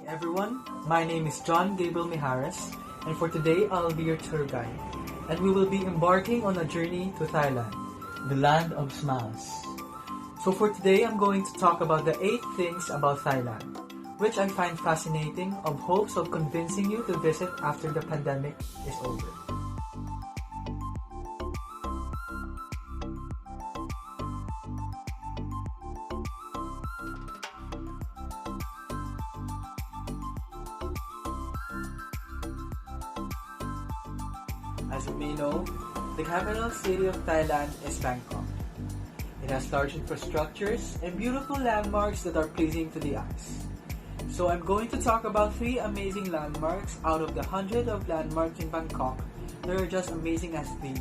everyone, my name is John Gabriel Mijares, and for today I'll be your tour guide. And we will be embarking on a journey to Thailand, the land of smiles. So for today I'm going to talk about the 8 things about Thailand, which I find fascinating of hopes of convincing you to visit after the pandemic is over. As you may know, the capital city of Thailand is Bangkok. It has large infrastructures and beautiful landmarks that are pleasing to the eyes. So I'm going to talk about 3 amazing landmarks out of the 100 of landmarks in Bangkok that are just amazing as these: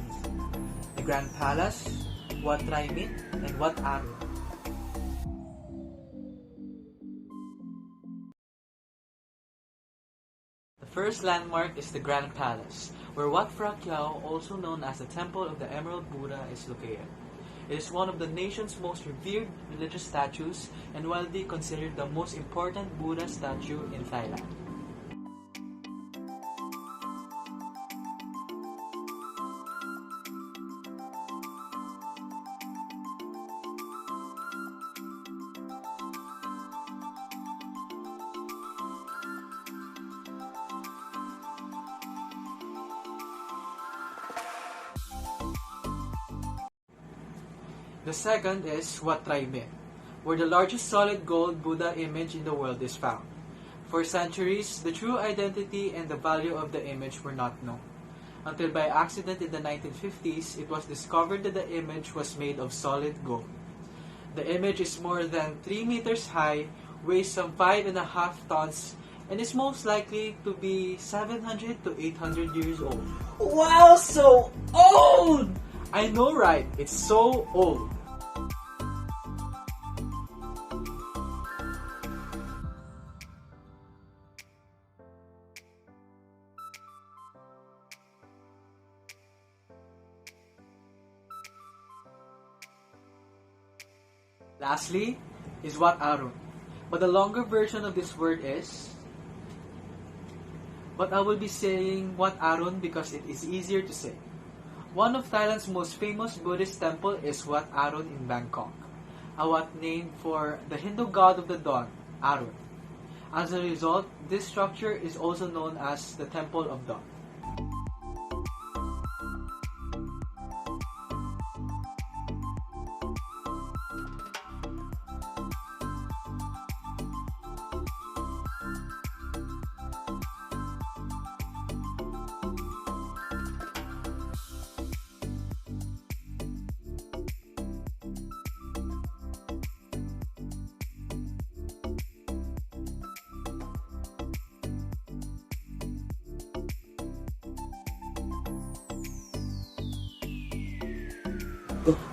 the Grand Palace, Wat Trai Mit, and Wat Arun. The first landmark is the Grand Palace, where Wat Phra Kiao, also known as the Temple of the Emerald Buddha, is located. It is one of the nation's most revered religious statues and widely considered the most important Buddha statue in Thailand. The second is Wat Trai Mit, where the largest solid gold Buddha image in the world is found. For centuries, the true identity and the value of the image were not known, until by accident in the 1950s, it was discovered that the image was made of solid gold. The image is more than 3 meters high, weighs some 5.5 tons, and is most likely to be 700 to 800 years old. Wow, so old! I know, right? It's so old. Lastly is Wat Arun, but the longer version of this word is, but I will be saying Wat Arun because it is easier to say. One of Thailand's most famous Buddhist temple is Wat Arun in Bangkok, a Wat named for the Hindu god of the dawn, Arun. As a result, this structure is also known as the Temple of Dawn.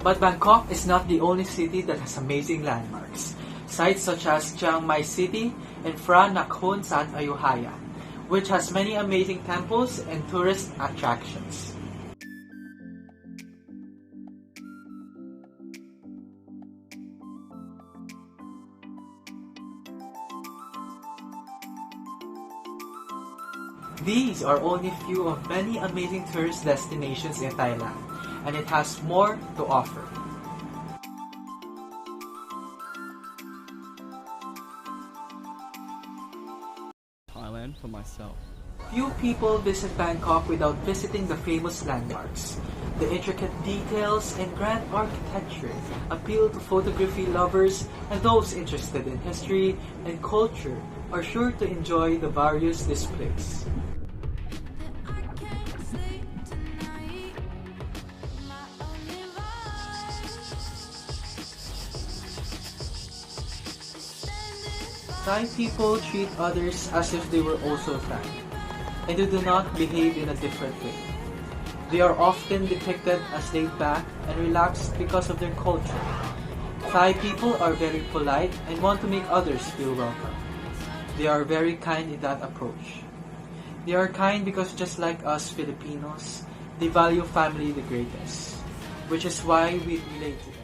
But Bangkok is not the only city that has amazing landmarks. Sites such as Chiang Mai City and Phra Nakhon Sat Ayutthaya, which has many amazing temples and tourist attractions. These are only a few of many amazing tourist destinations in Thailand, and it has more to offer. Thailand for myself. Few people visit Bangkok without visiting the famous landmarks. The intricate details and grand architecture appeal to photography lovers, and those interested in history and culture are sure to enjoy the various displays. Thai people treat others as if they were also Thai, and they do not behave in a different way. They are often depicted as laid back and relaxed because of their culture. Thai people are very polite and want to make others feel welcome. They are very kind in that approach. They are kind because just like us Filipinos, they value family the greatest, which is why we relate to them.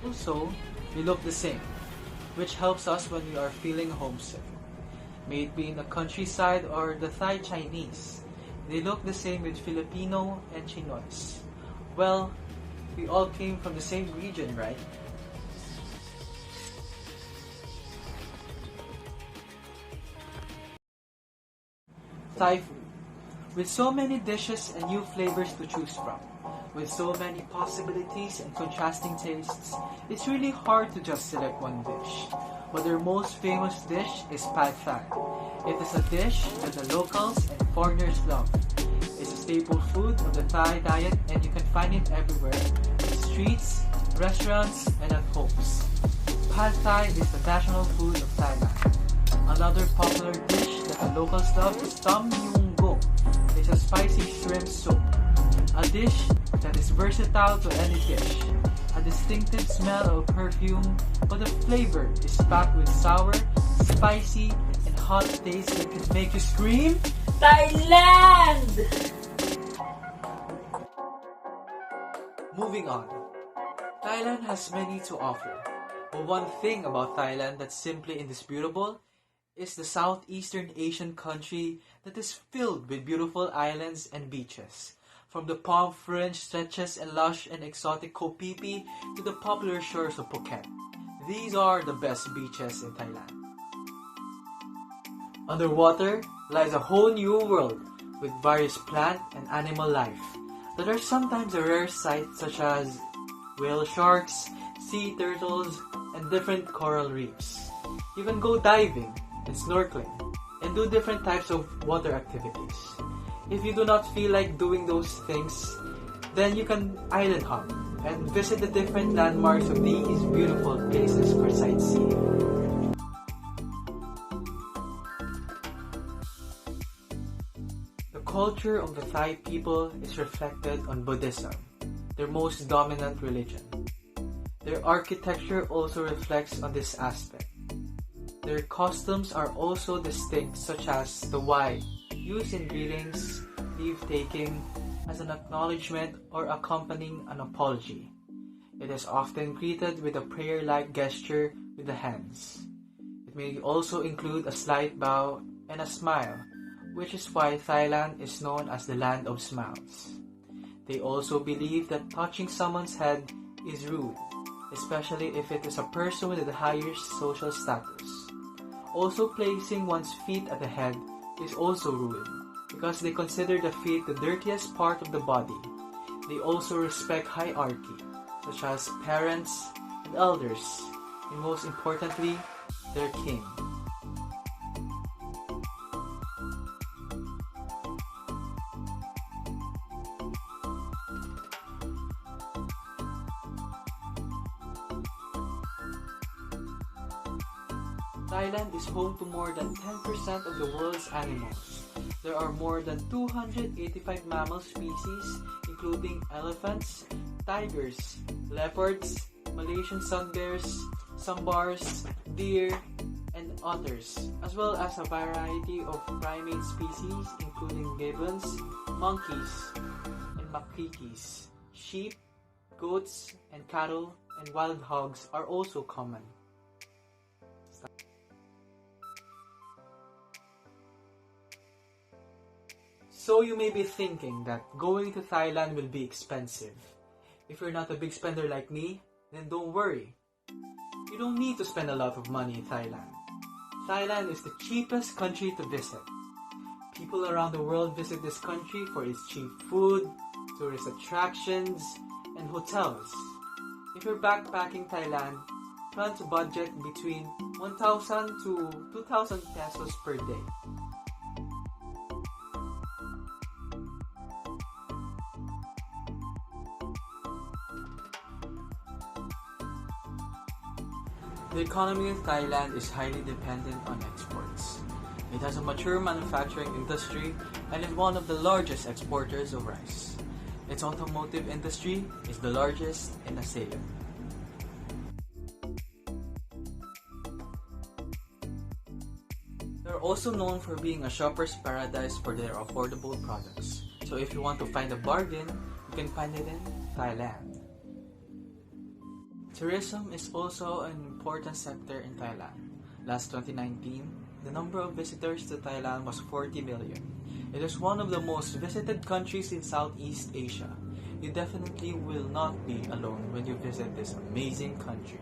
Also, we look the same, which helps us when we are feeling homesick. May it be in the countryside or the Thai Chinese, they look the same with Filipino and Chinois. Well, we all came from the same region, right? Thai food. With so many dishes and new flavors to choose from, with so many possibilities and contrasting tastes, it's really hard to just select one dish. But their most famous dish is Pad Thai. It is a dish that the locals and foreigners love. It's a staple food of the Thai diet and you can find it everywhere, in streets, restaurants, and at homes. Pad Thai is the national food of Thailand. Another popular dish that the locals love is Tom Yum Goong. It's a spicy shrimp soup. A dish that is versatile to any dish. A distinctive smell of perfume, but the flavor is packed with sour, spicy, and hot taste that can make you scream, Thailand! Moving on. Thailand has many to offer. But one thing about Thailand that's simply indisputable is the Southeastern Asian country that is filled with beautiful islands and beaches. From the palm-fringed stretches and lush and exotic Koh Phi Phi to the popular shores of Phuket. These are the best beaches in Thailand. Underwater lies a whole new world with various plant and animal life that are sometimes a rare sight, such as whale sharks, sea turtles, and different coral reefs. You can go diving and snorkeling and do different types of water activities. If you do not feel like doing those things, then you can island hop and visit the different landmarks of these beautiful places for sightseeing. The culture of the Thai people is reflected on Buddhism, their most dominant religion. Their architecture also reflects on this aspect. Their customs are also distinct, such as the Y, used in greetings, leave-taking, as an acknowledgement or accompanying an apology. It is often greeted with a prayer-like gesture with the hands. It may also include a slight bow and a smile, which is why Thailand is known as the land of smiles. They also believe that touching someone's head is rude, especially if it is a person with a higher social status. Also, placing one's feet at the head is also rude, because they consider the feet the dirtiest part of the body. They also respect hierarchy, such as parents and elders, and most importantly, their king. Thailand is home to more than 10% of the world's animals. There are more than 285 mammal species, including elephants, tigers, leopards, Malaysian sun bears, sambars, deer, and otters, as well as a variety of primate species, including gibbons, monkeys, and makikis. Sheep, goats, and cattle, and wild hogs are also common. So you may be thinking that going to Thailand will be expensive. If you're not a big spender like me, then don't worry. You don't need to spend a lot of money in Thailand. Thailand is the cheapest country to visit. People around the world visit this country for its cheap food, tourist attractions, and hotels. If you're backpacking Thailand, plan to budget between 1,000 to 2,000 pesos per day. The economy of Thailand is highly dependent on exports. It has a mature manufacturing industry and is one of the largest exporters of rice. Its automotive industry is the largest in Asia. They are also known for being a shopper's paradise for their affordable products. So if you want to find a bargain, you can find it in Thailand. Tourism is also an important sector in Thailand. Last 2019, the number of visitors to Thailand was 40 million. It is one of the most visited countries in Southeast Asia. You definitely will not be alone when you visit this amazing country.